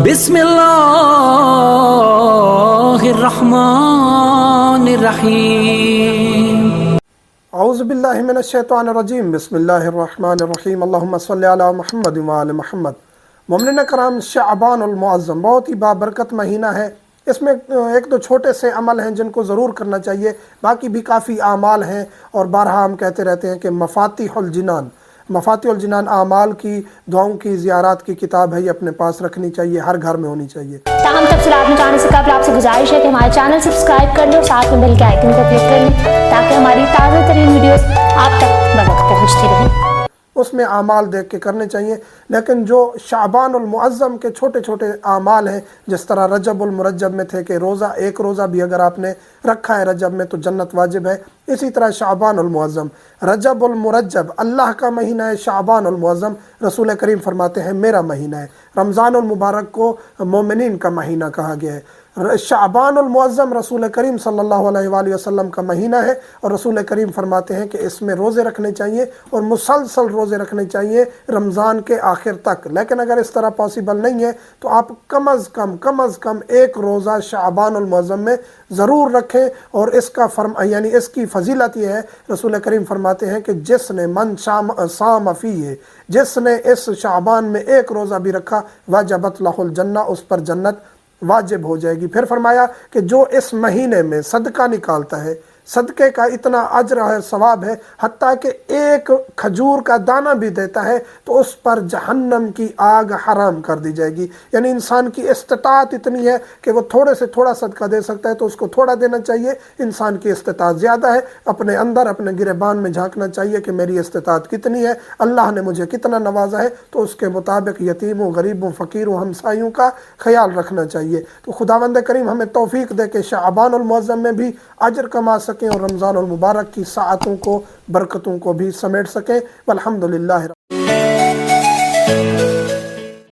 बिस्मिल्लाहिर्रहमानिर्रहीम। अऊज़ु बिल्लाहि मिनश्शैतानिर्रजीम। बिस्मिल्लाहिर्रहमानिर्रहीम। अल्लाहुम्मा सल्लि अला मुहम्मद व आले मुहम्मद। मोमिनीन कराम, शअबानुल मुअज़्ज़म बहुत ही बाबरकत महीना है। इसमें एक दो छोटे से अमल हैं जिनको ज़रूर करना चाहिए, बाकी भी काफ़ी आमाल हैं। और बारहा हम कहते रहते हैं कि मफ़ातिहुल जिनान, मफ़ातिहुल जिनान आमाल की, दुआओं की, ज़ियारात की किताब है, ये अपने पास रखनी चाहिए, हर घर में होनी चाहिए। ताहम तफसीलात में जाने से कबल आपसे गुजारिश है कि हमारे चैनल सब्सक्राइब कर लें और साथ में बेल के आइकन को क्लिक कर लें ताकि हमारी ताज़ा तरीन वीडियोस आप तक बवक्त पहुँचती रहें। उसमें आमाल देख के करने चाहिए। लेकिन जो शाबानुल मुअज़्ज़म के छोटे छोटे आमाल हैं, जिस तरह रजबुल मुरज्जब में थे कि रोज़ा, एक रोज़ा भी अगर आपने रखा है रजब में तो जन्नत वाजिब है, इसी तरह शाबानुल मुअज़्ज़म, रजबुल मुरज्जब अल्लाह का महीना है, शाबानुल मुअज़्ज़म रसूल करीम फरमाते हैं मेरा महीना है। रमज़ानुल मुबारक को मोमिनीन का महीना कहा गया है। शाबानुल मुअज़्ज़म रसूल करीम सल्लल्लाहु अलैहि वसल्लम का महीना है, और रसूल करीम फरमाते हैं कि इसमें रोज़े रखने चाहिए और मुसलसल रोज़े रखने चाहिए रमज़ान के आखिर तक। लेकिन अगर इस तरह पॉसिबल नहीं है तो आप कम अज़ कम एक रोज़ा शाबानुल मुअज़्ज़म में ज़रूर रखें। और इसका यानी इसकी फजीलत ये है, रसूल करीम फरमाते हैं कि जिसने मन साम फ़ीह, जिसने इस शाबान में एक रोज़ा भी रखा, वजबत लहुल जन्नह, उस पर जन्नत वाजिब हो जाएगी। फिर फरमाया कि जो इस महीने में सदका निकालता है, सदक़े का इतना अज्र है, सवाब है, हत्ता कि एक खजूर का दाना भी देता है तो उस पर जहन्नम की आग हराम कर दी जाएगी। यानी इंसान की इस्तिताअत इतनी है कि वो थोड़े से थोड़ा सदका दे सकता है तो उसको थोड़ा देना चाहिए। इंसान की इस्तिताअत ज़्यादा है, अपने अंदर अपने गिरेबान में झांकना चाहिए कि मेरी इस्तिताअत कितनी है, अल्लाह ने मुझे कितना नवाजा है, तो उसके मुताबिक यतीमों, गरीबों, फ़कीरों, हमसायों का ख्याल रखना चाहिए। तो खुदावंद करीम हमें तौफीक दे के शाबानुल मुअज़्ज़म में भी अज्र कमा सकें और रमज़ानुल मुबारक की साअतों को, बरकतों को भी समेट सकें। वल्हम्दुलिल्लाह।